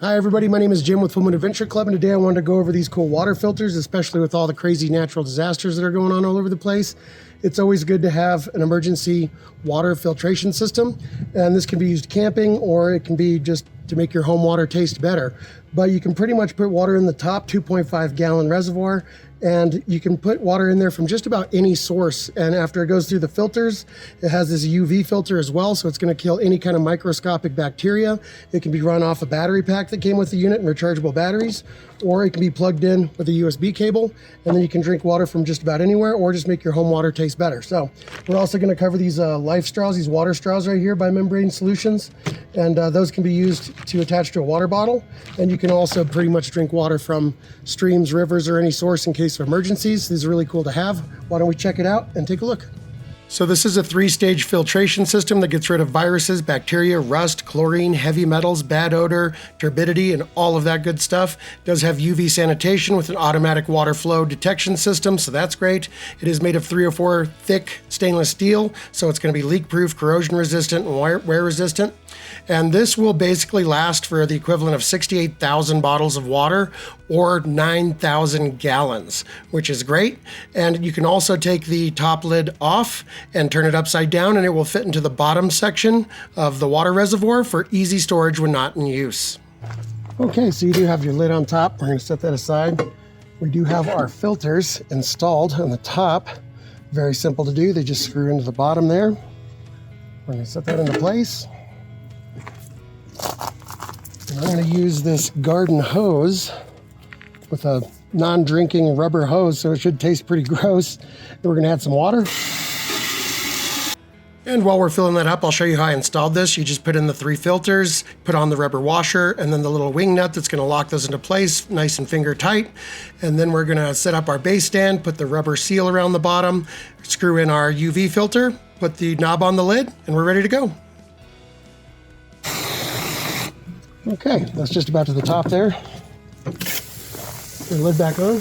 Hi everybody, my name is Jim with Full Moon Adventure Club, and today I wanted to go over these cool water filters, especially with all the crazy natural disasters that are going on all over the place. It's always good to have an emergency water filtration system, and this can be used camping or it can be just to make your home water taste better. But you can pretty much put water in the top 2.5 gallon reservoir, and you can put water in there from just about any source. And after it goes through the filters, it has this UV filter as well, so it's going to kill any kind of microscopic bacteria. It can be run off a battery pack that came with the unit and rechargeable batteries, or it can be plugged in with a USB cable, and then you can drink water from just about anywhere or just make your home water taste better. So we're also going to cover these life straws, these water straws right here by Membrane Solutions, and those can be used to attach to a water bottle, and you can also pretty much drink water from streams, rivers, or any source in case of emergencies. These are really cool to have. Why don't we check it out and take a look? So this is a 3-stage filtration system that gets rid of viruses, bacteria, rust, chlorine, heavy metals, bad odor, turbidity, and all of that good stuff. It does have UV sanitation with an automatic water flow detection system, so that's great. It is made of 304 thick stainless steel, so it's going to be leak-proof, corrosion-resistant, and wear-resistant. And this will basically last for the equivalent of 68,000 bottles of water or 9,000 gallons, which is great. And you can also take the top lid off and turn it upside down, and it will fit into the bottom section of the water reservoir for easy storage when not in use. Okay, so you do have your lid on top. We're going to set that aside. We do have our filters installed on the top. Very simple to do. They just screw into the bottom there. We're going to set that into place. And I'm going to use this garden hose with a non-drinking rubber hose, so it should taste pretty gross. Then we're going to add some water. And while we're filling that up, I'll show you how I installed this. You just put in the 3 filters, put on the rubber washer, and then the little wing nut that's going to lock those into place, nice and finger tight. And then we're going to set up our base stand, put the rubber seal around the bottom, screw in our UV filter, put the knob on the lid, and we're ready to go. Okay, that's just about to the top there. Put the lid back on.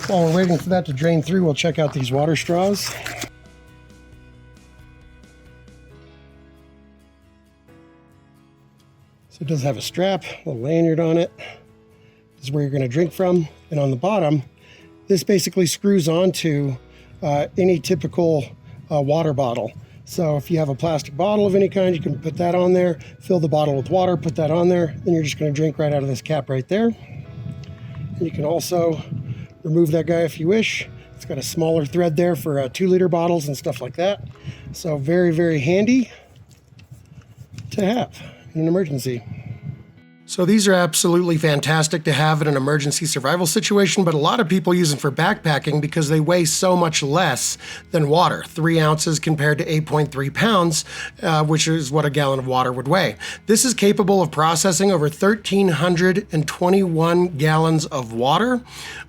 While we're waiting for that to drain through, we'll check out these water straws. So it does have a strap, a lanyard on it. This is where you're going to drink from. And on the bottom, this basically screws onto any typical water bottle. So if you have a plastic bottle of any kind, you can put that on there, fill the bottle with water, put that on there, then you're just going to drink right out of this cap right there. And you can also remove that guy if you wish. It's got a smaller thread there for 2-liter bottles and stuff like that. So very, very handy to have in an emergency. So these are absolutely fantastic to have in an emergency survival situation, but a lot of people use them for backpacking because they weigh so much less than water, 3 ounces compared to 8.3 pounds, which is what a gallon of water would weigh. This is capable of processing over 1,321 gallons of water,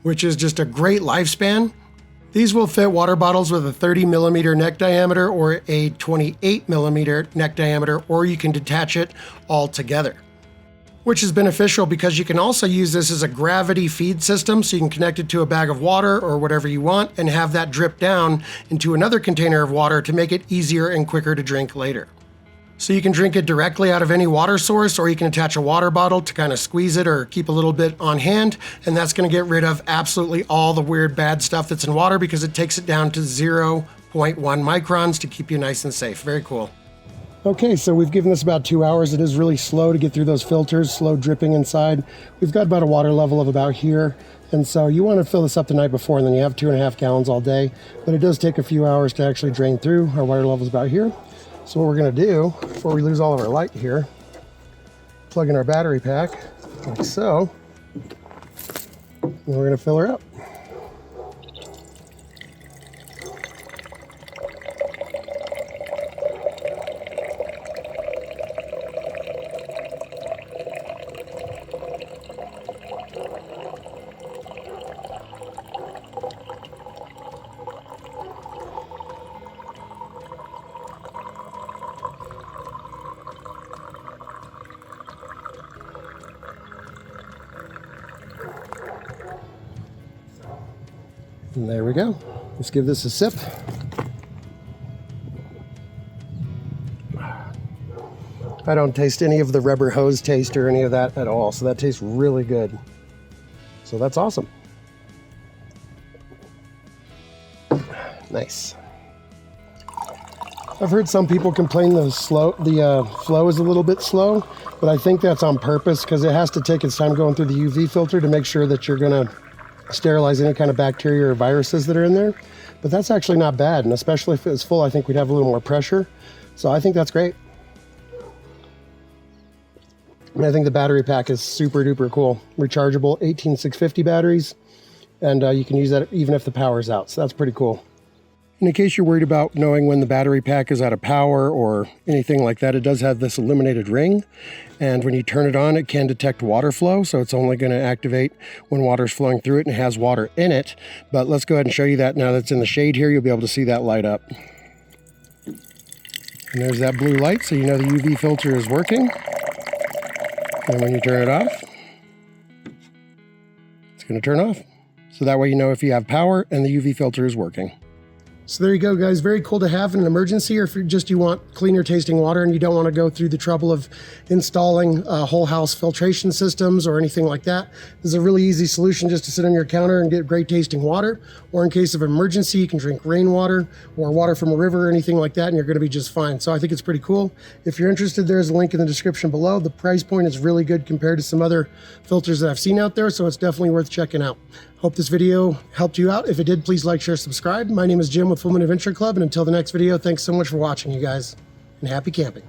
which is just a great lifespan. These will fit water bottles with a 30 millimeter neck diameter or a 28 millimeter neck diameter, or you can detach it all together, which is beneficial because you can also use this as a gravity feed system, so you can connect it to a bag of water or whatever you want and have that drip down into another container of water to make it easier and quicker to drink later. So you can drink it directly out of any water source, or you can attach a water bottle to kind of squeeze it or keep a little bit on hand, and that's going to get rid of absolutely all the weird bad stuff that's in water because it takes it down to 0.1 microns to keep you nice and safe. Very cool. Okay, so we've given this about 2 hours. It is really slow to get through those filters, slow dripping inside. We've got about a water level of about here. And so you want to fill this up the night before, and then you have 2.5 gallons all day. But it does take a few hours to actually drain through. Our water level is about here. So what we're going to do, before we lose all of our light here, plug in our battery pack, like so. And we're going to fill her up. And there we go. Let's give this a sip. I don't taste any of the rubber hose taste or any of that at all. So that tastes really good. So that's awesome. Nice. I've heard some people complain the flow is a little bit slow, but I think that's on purpose because it has to take its time going through the UV filter to make sure that you're going to sterilize any kind of bacteria or viruses that are in there. But that's actually not bad, and especially if it was full, I think we'd have a little more pressure. So I think that's great. And I think the battery pack is super duper cool. Rechargeable 18650 batteries, and you can use that even if the power's out. So that's pretty cool. And in case you're worried about knowing when the battery pack is out of power or anything like that, it does have this illuminated ring. And when you turn it on, it can detect water flow. So it's only going to activate when water's flowing through it and it has water in it. But let's go ahead and show you that now that it's in the shade here. You'll be able to see that light up. And there's that blue light, so you know the UV filter is working. And when you turn it off, it's going to turn off. So that way you know if you have power and the UV filter is working. So there you go, guys. Very cool to have in an emergency, or if you want cleaner tasting water and you don't want to go through the trouble of installing whole house filtration systems or anything like that. This is a really easy solution just to sit on your counter and get great tasting water. Or in case of emergency, you can drink rainwater or water from a river or anything like that, and you're going to be just fine. So I think it's pretty cool. If you're interested, there's a link in the description below. The price point is really good compared to some other filters that I've seen out there, so it's definitely worth checking out. Hope this video helped you out. If it did, please like, share, subscribe. My name is Jim with Full Moon Adventure Club, and until the next video, thanks so much for watching, you guys, and happy camping.